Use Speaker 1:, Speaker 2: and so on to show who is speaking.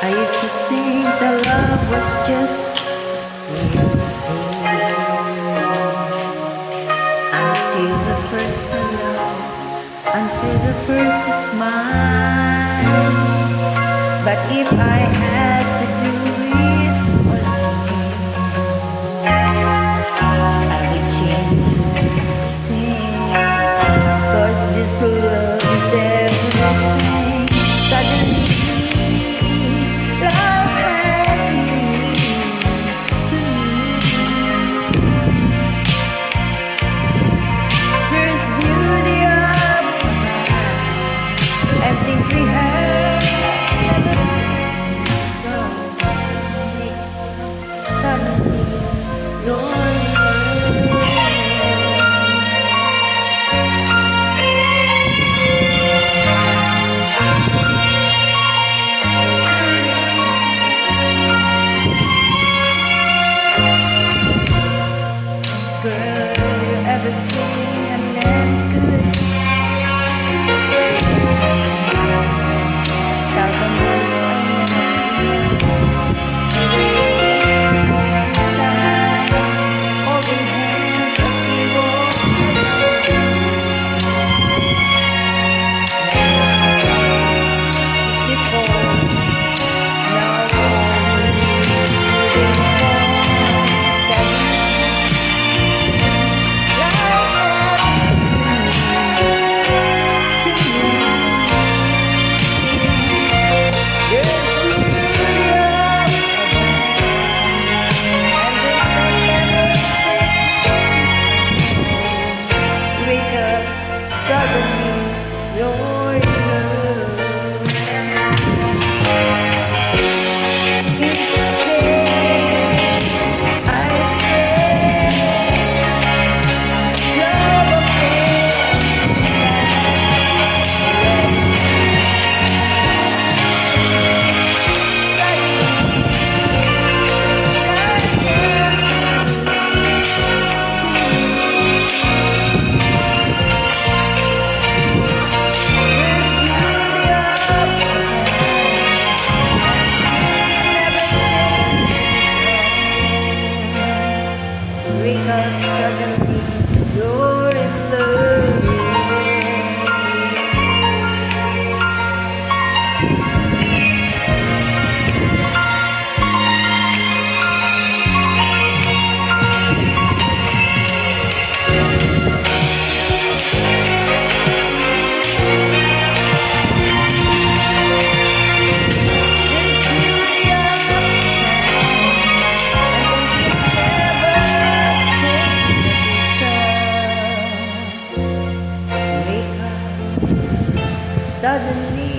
Speaker 1: I used to think that love was just until the first hello, until the first smile. But if I had to do it all again, I would change to think, 'cause this love is everything. Suddenly love has meaning to me. There's beauty up and things we have never been. So suddenly you're everything and then good. Thousand words I inside, holding hands like we walk before. Now suddenly you're in love. Since this day I feel love affair. Wake up suddenly, you're in love. Suddenly